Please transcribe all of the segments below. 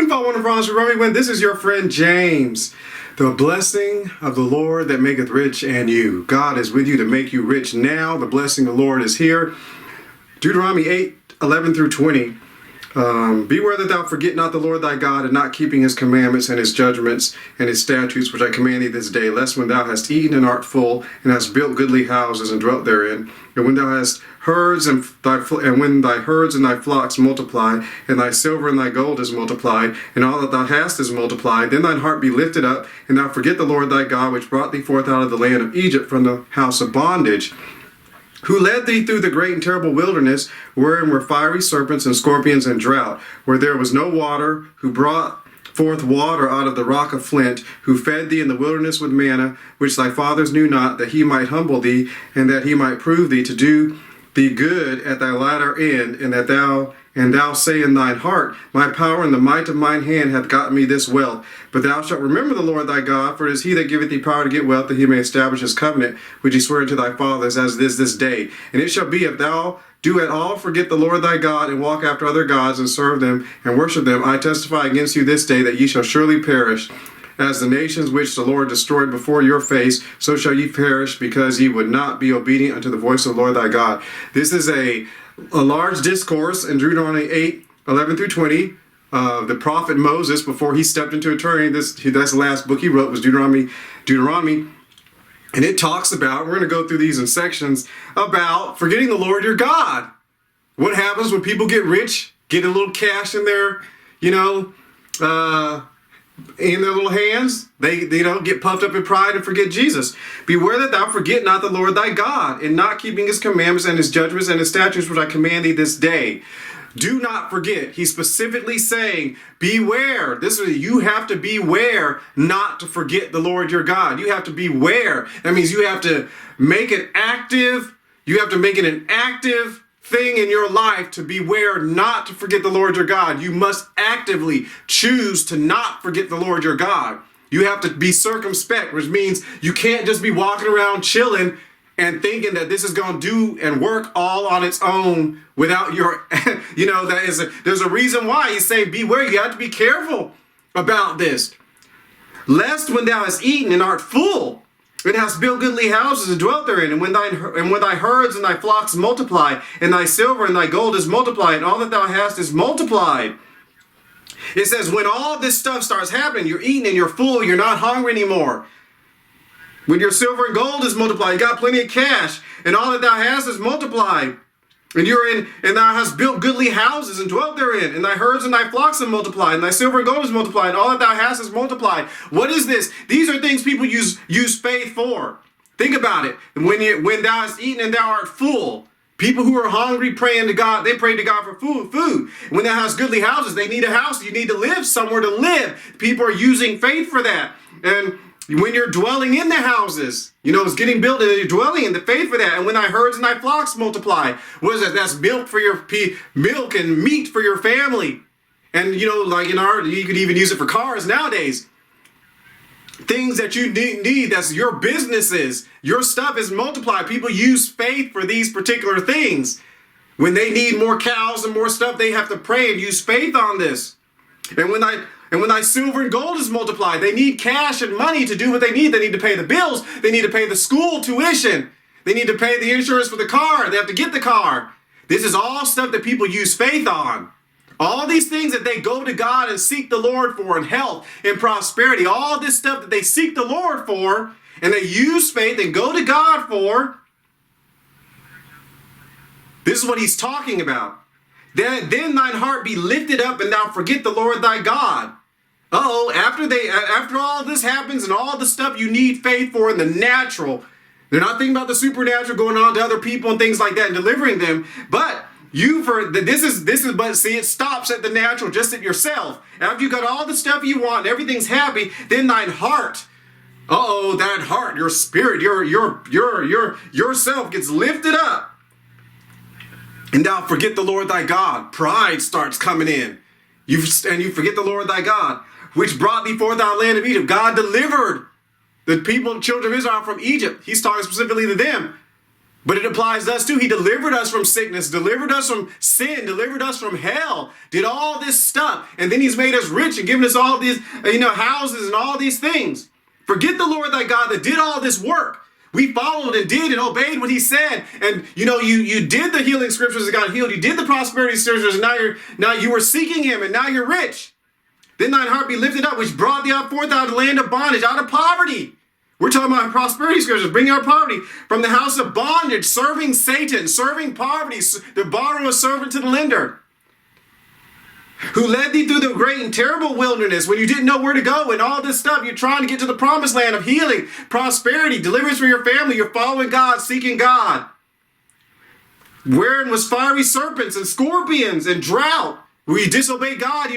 This is your friend James. The blessing of the Lord that maketh rich and you. God is with you to make you rich now. The blessing of the Lord is here. Deuteronomy 8:11-20. Beware that thou forget not the Lord thy God, and not keeping his commandments and his judgments and his statutes, which I command thee this day, lest when thou hast eaten and art full, and hast built goodly houses and dwelt therein, and when thou hast herds and when thy herds and thy flocks multiply, and thy silver and thy gold is multiplied, and all that thou hast is multiplied, then thine heart be lifted up, and thou forget the Lord thy God, which brought thee forth out of the land of Egypt from the house of bondage, who led thee through the great and terrible wilderness, wherein were fiery serpents and scorpions and drought, where there was no water, who brought forth water out of the rock of flint, who fed thee in the wilderness with manna, which thy fathers knew not, that he might humble thee, and that he might prove thee to do thee good at thy latter end, and thou say in thine heart, my power and the might of mine hand hath gotten me this wealth. But thou shalt remember the Lord thy God, for it is he that giveth thee power to get wealth, that he may establish his covenant, which he sware unto thy fathers, as it is this day. And it shall be, if thou do at all forget the Lord thy God, and walk after other gods, and serve them, and worship them, I testify against you this day, that ye shall surely perish. As the nations which the Lord destroyed before your face, so shall ye perish, because ye would not be obedient unto the voice of the Lord thy God. This is a large discourse in Deuteronomy 8:11-20. The prophet Moses, before he stepped into eternity, that's the last book he wrote, was Deuteronomy. And it talks about, we're going to go through these in sections, about forgetting the Lord your God. What happens when people get rich, get a little cash in their, in their little hands? They get puffed up in pride and forget Jesus. Beware that thou forget not the Lord thy God, in not keeping his commandments and his judgments and his statutes, which I command thee this day. Do not forget. He's specifically saying, beware. You have to beware not to forget the Lord your God. You have to beware. That means you have to make it active. You have to make it an active thing in your life to beware not to forget the Lord your God. You must actively choose to not forget the Lord your God. You have to be circumspect, which means you can't just be walking around chilling and thinking that this is going to do and work all on its own without your, there's a reason why he's saying beware. You have to be careful about this. Lest when thou hast eaten and art full, and hast built goodly houses and dwelt therein, and when thy herds and thy flocks multiply, and thy silver and thy gold is multiplied, and all that thou hast is multiplied. It says when all this stuff starts happening, you're eating and you're full, you're not hungry anymore. When your silver and gold is multiplied, you got plenty of cash, and all that thou hast is multiplied. And thou hast built goodly houses and dwelt therein, and thy herds and thy flocks are multiplied, and thy silver and gold is multiplied, and all that thou hast is multiplied. What is this? These are things people use faith for. Think about it. When thou hast eaten and thou art full, people who are hungry praying to God, they pray to God for food. When thou hast goodly houses, they need a house. You need to live somewhere to live. People are using faith for that. And when you're dwelling in the houses, it's getting built and you're dwelling in the faith for that. And when thy herds and thy flocks multiply, what is that? That's milk for your milk and meat for your family. And like you could even use it for cars nowadays. Things that you need, that's your businesses. Your stuff is multiplied. People use faith for these particular things. When they need more cows and more stuff, they have to pray and use faith on this. And when thy silver and gold is multiplied, they need cash and money to do what they need. They need to pay the bills. They need to pay the school tuition. They need to pay the insurance for the car. They have to get the car. This is all stuff that people use faith on. All these things that they go to God and seek the Lord for, and health and prosperity, all this stuff that they seek the Lord for, and they use faith and go to God for, this is what he's talking about. Then thine heart be lifted up, and thou forget the Lord thy God. After all this happens and all the stuff you need faith for in the natural, they're not thinking about the supernatural going on to other people and things like that and delivering them, but it stops at the natural, just at yourself. After you got all the stuff you want and everything's happy, then thine heart, that heart, your spirit, yourself gets lifted up. And thou forget the Lord thy God. Pride starts coming in. You forget the Lord thy God, which brought thee forth out of the land of Egypt. God delivered the children of Israel from Egypt. He's talking specifically to them. But it applies to us too. He delivered us from sickness, delivered us from sin, delivered us from hell, did all this stuff. And then he's made us rich and given us all these, houses and all these things. Forget the Lord thy God that did all this work. We followed and did and obeyed what he said. And you did the healing scriptures that got healed. You did the prosperity scriptures, and now you were seeking him, and now you're rich. Then thine heart be lifted up, which brought thee out forth out of the land of bondage, out of poverty. We're talking about prosperity scriptures, bringing our poverty from the house of bondage, serving Satan, serving poverty, the borrower servant to the lender. Who led thee through the great and terrible wilderness when you didn't know where to go and all this stuff. You're trying to get to the promised land of healing, prosperity, deliverance for your family. You're following God, seeking God. Wherein was fiery serpents and scorpions and drought. When you disobey God,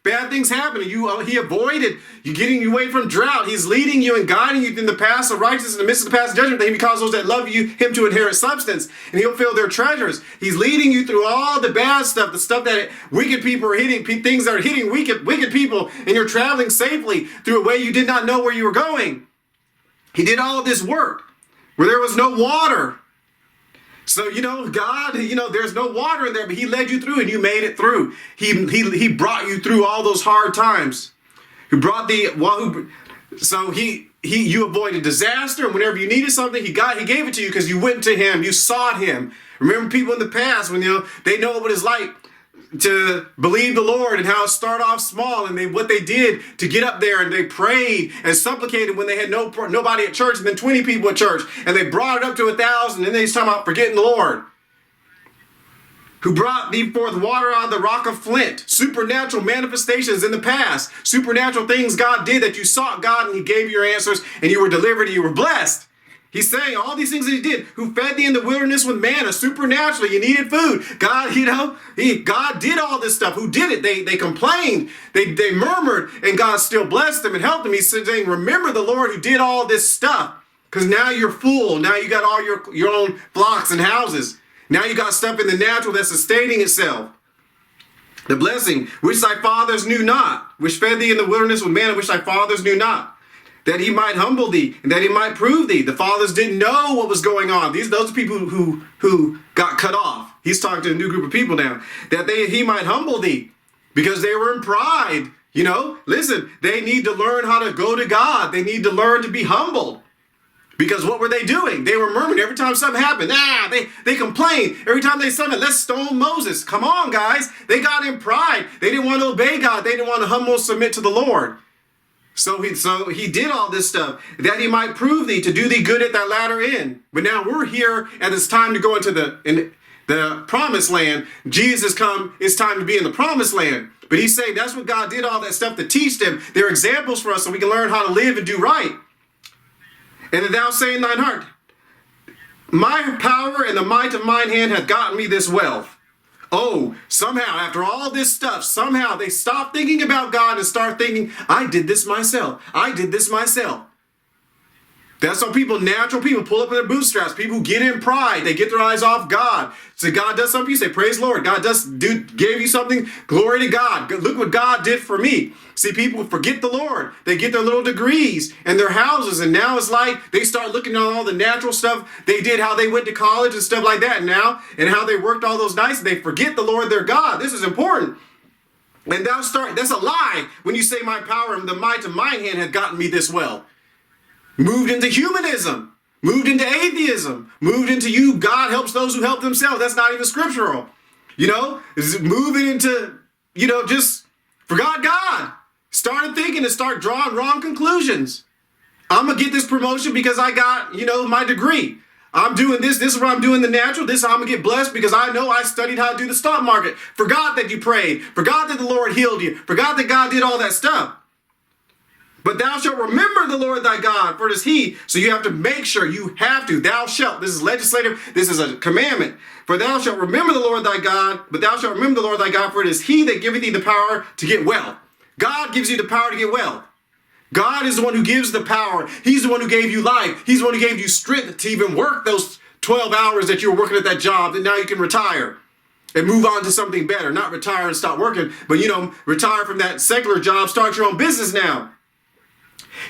bad things happen. He avoided you, getting you away from drought. He's leading you and guiding you in the paths of righteousness in the midst of the paths of judgment, that he may cause those that love him to inherit substance, and he'll fill their treasures. He's leading you through all the bad stuff, the stuff that wicked people are hitting, things that are hitting wicked people, and you're traveling safely through a way you did not know where you were going. He did all of this work where there was no water. So, God, there's no water in there, but he led you through and you made it through. He brought you through all those hard times. You avoided disaster, and whenever you needed something, he gave it to you because you went to him, you sought him. Remember people in the past when, they know what it's like to believe the Lord and how it started off small, and what they did to get up there, and they prayed and supplicated when they had nobody at church, and then 20 people at church, and they brought it up to 1,000, and then he's talking about forgetting the Lord. Who brought thee forth water out of the rock of flint. Supernatural manifestations in the past. Supernatural things God did that you sought God and he gave you your answers and you were delivered and you were blessed. He's saying all these things that he did. Who fed thee in the wilderness with manna, supernaturally. You needed food. God, God did all this stuff. Who did it? They complained. They murmured, and God still blessed them and helped them. He's saying, remember the Lord who did all this stuff. Because now you're full. Now you got all your own flocks and houses. Now you got stuff in the natural that's sustaining itself. The blessing, which thy fathers knew not, which fed thee in the wilderness with manna, which thy fathers knew not. That he might humble thee, and that he might prove thee. The fathers didn't know what was going on. Those are people who got cut off. He's talking to a new group of people now. That he might humble thee, because they were in pride. Listen, they need to learn how to go to God. They need to learn to be humbled. Because what were they doing? They were murmuring every time something happened. They complained. Every time they said, let's stone Moses. Come on, guys. They got in pride. They didn't want to obey God. They didn't want to humble and submit to the Lord. So he did all this stuff, that he might prove thee, to do thee good at thy latter end. But now we're here, and it's time to go into the promised land. Jesus come, it's time to be in the promised land. But he's saying that's what God did all that stuff to teach them. They're examples for us so we can learn how to live and do right. And that thou say in thine heart, my power and the might of mine hand hath gotten me this wealth. Oh, somehow, after all this stuff, somehow they stop thinking about God and start thinking, I did this myself. I did this myself. That's how natural people pull up in their bootstraps. People who get in pride, they get their eyes off God. So God does something, you say, praise the Lord. God gave you something, glory to God. Look what God did for me. See, people forget the Lord. They get their little degrees and their houses, and now it's like they start looking at all the natural stuff they did, how they went to college and stuff like that now, and how they worked all those nights, and they forget the Lord their God. This is important. And that's a lie when you say my power and the might of mine hand had gotten me this wealth. Moved into humanism, moved into atheism, moved into God helps those who help themselves. That's not even scriptural. Moving into, just forgot God. Started thinking and start drawing wrong conclusions. I'm going to get this promotion because I got, my degree. I'm doing this. This is what I'm doing the natural. This is how I'm going to get blessed because I know I studied how to do the stock market. Forgot that you prayed. Forgot that the Lord healed you. Forgot that God did all that stuff. But thou shalt remember the Lord thy God, for it is he. So you have to make sure, thou shalt. This is legislative, this is a commandment. For thou shalt remember the Lord thy God, but thou shalt remember the Lord thy God, for it is he that giveth thee the power to get wealth. God gives you the power to get wealth. God is the one who gives the power. He's the one who gave you life. He's the one who gave you strength to even work those 12 hours that you were working at that job, and now you can retire and move on to something better. Not retire and stop working, but retire from that secular job, start your own business now.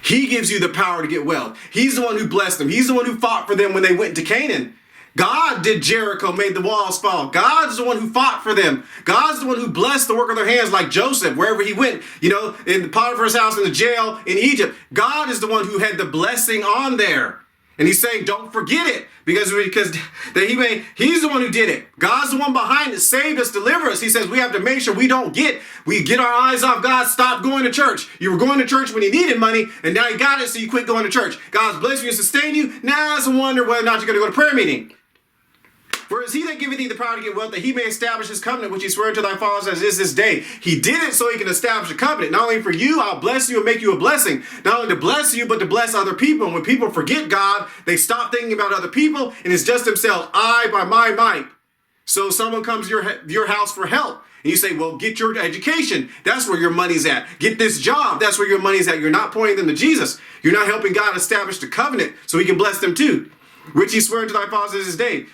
He gives you the power to get wealth. He's the one who blessed them. He's the one who fought for them when they went to Canaan. God did Jericho, made the walls fall. God's the one who fought for them. God's the one who blessed the work of their hands, like Joseph, wherever he went, in Potiphar's house, in the jail, in Egypt. God is the one who had the blessing on there. And he's saying, don't forget it, because he's the one who did it. God's the one behind it, saved us, delivered us. He says we have to make sure we get our eyes off God, stop going to church. You were going to church when you needed money, and now you got it, so you quit going to church. God's blessed you and sustained you. Now it's a wonder whether or not you're going to go to prayer meeting. For it is he that giveth thee the power to get wealth, that he may establish his covenant, which he swore to thy fathers as is this day. He did it so he can establish a covenant. Not only for you, I'll bless you and make you a blessing. Not only to bless you, but to bless other people. And when people forget God, they stop thinking about other people, and it's just themselves. I by my might. So someone comes to your house for help. And you say, well, get your education. That's where your money's at. Get this job. That's where your money's at. You're not pointing them to Jesus. You're not helping God establish the covenant so he can bless them too, which he swore to thy fathers as this day.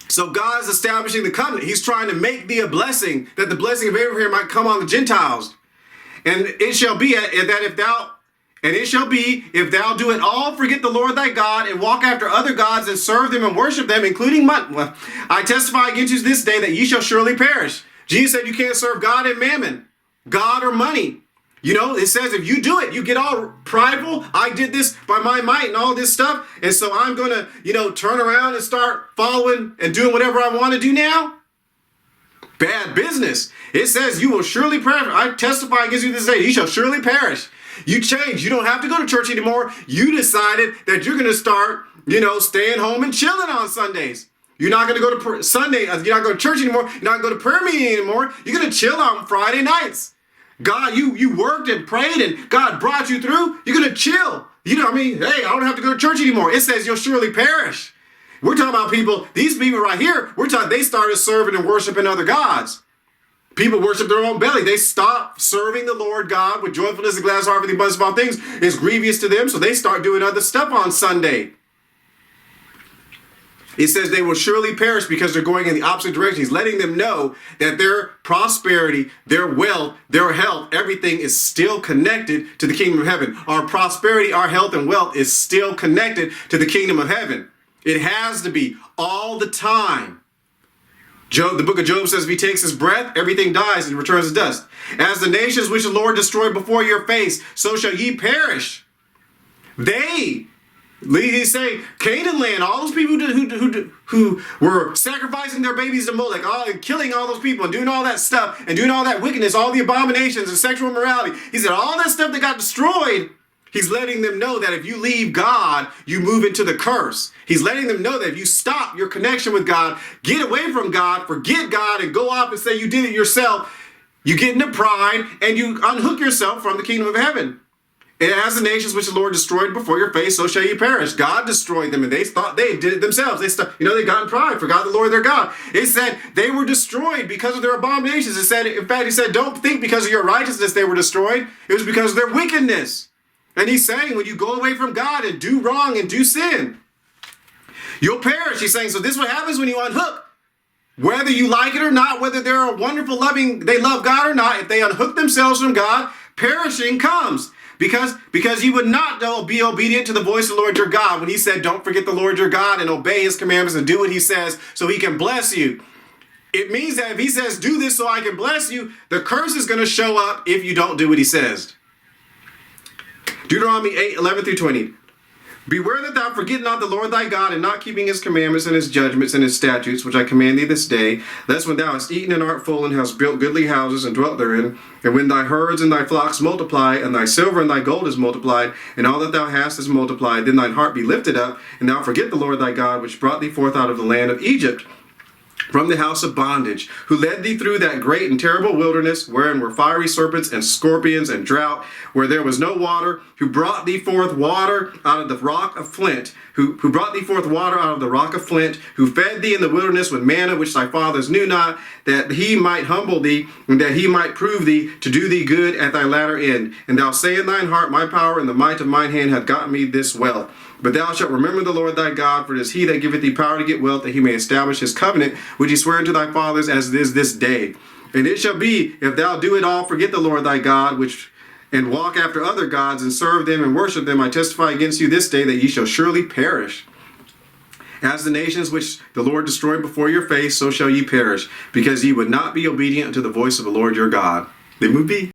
So God's establishing the covenant. He's trying to make thee a blessing, that the blessing of Abraham might come on the Gentiles. And it shall be if thou do it all, forget the Lord thy God, and walk after other gods, and serve them and worship them, including money. Well, I testify against you this day that ye shall surely perish. Jesus said you can't serve God and mammon, God or money. It says if you do it, you get all prideful. I did this by my might and all this stuff. And so I'm going to, turn around and start following and doing whatever I want to do now. Bad business. It says you will surely perish. I testify against you this day. You shall surely perish. You change. You don't have to go to church anymore. You decided that you're going to start, staying home and chilling on Sundays. You're not going to go to Sunday. You're not going to church anymore. You're not going to go to prayer meeting anymore. You're going to chill on Friday nights. God, you worked and prayed and God brought you through. You're going to chill. Hey, I don't have to go to church anymore. It says you'll surely perish. We're talking about people, these people right here, they started serving and worshiping other gods. People worship their own belly. They stop serving the Lord God with joyfulness and gladness, heart, with the abundance of all things. It's grievous to them, so they start doing other stuff on Sunday. It says they will surely perish because they're going in the opposite direction. He's letting them know that their prosperity, their wealth, their health, everything is still connected to the kingdom of heaven. Our prosperity, our health, and wealth is still connected to the kingdom of heaven. It has to be all the time. The book of Job says if he takes his breath, everything dies and returns to dust. As the nations which the Lord destroyed before your face, so shall ye perish. He's saying, Canaan land, all those people who were sacrificing their babies to Molech, and killing all those people and doing all that stuff and doing all that wickedness, all the abominations and sexual immorality. He said all that stuff that got destroyed, he's letting them know that if you leave God, you move into the curse. He's letting them know that if you stop your connection with God, get away from God, forget God, and go off and say you did it yourself, you get into pride and you unhook yourself from the kingdom of heaven. And as the nations which the Lord destroyed before your face, so shall you perish. God destroyed them, and they thought they did it themselves. They got in pride, forgot the Lord their God. It said they were destroyed because of their abominations. He said, don't think because of your righteousness they were destroyed. It was because of their wickedness. And he's saying, when you go away from God and do wrong and do sin, you'll perish. He's saying, so this is what happens when you unhook. Whether you like it or not, whether they're a wonderful, they love God or not, if they unhook themselves from God, perishing comes. Because you would not be obedient to the voice of the Lord your God when he said, don't forget the Lord your God and obey his commandments and do what he says so he can bless you. It means that if he says, do this so I can bless you, the curse is going to show up if you don't do what he says. Deuteronomy 8:11-20. Beware that thou forget not the Lord thy God, and not keeping his commandments and his judgments and his statutes, which I command thee this day, lest when thou hast eaten and art full, and hast built goodly houses and dwelt therein, and when thy herds and thy flocks multiply, and thy silver and thy gold is multiplied, and all that thou hast is multiplied, then thine heart be lifted up, and thou forget the Lord thy God, which brought thee forth out of the land of Egypt, from the house of bondage, who led thee through that great and terrible wilderness, wherein were fiery serpents and scorpions and drought, where there was no water, who brought thee forth water out of the rock of flint, who brought thee forth water out of the rock of flint, who fed thee in the wilderness with manna which thy fathers knew not, that he might humble thee, and that he might prove thee to do thee good at thy latter end. And thou say in thine heart, my power and the might of mine hand hath gotten me this wealth. But thou shalt remember the Lord thy God, for it is he that giveth thee power to get wealth, that he may establish his covenant, which he sware unto thy fathers, as it is this day. And it shall be, if thou do it all, forget the Lord thy God, and walk after other gods, and serve them and worship them, I testify against you this day that ye shall surely perish. As the nations which the Lord destroyed before your face, so shall ye perish, because ye would not be obedient unto the voice of the Lord your God. They would be.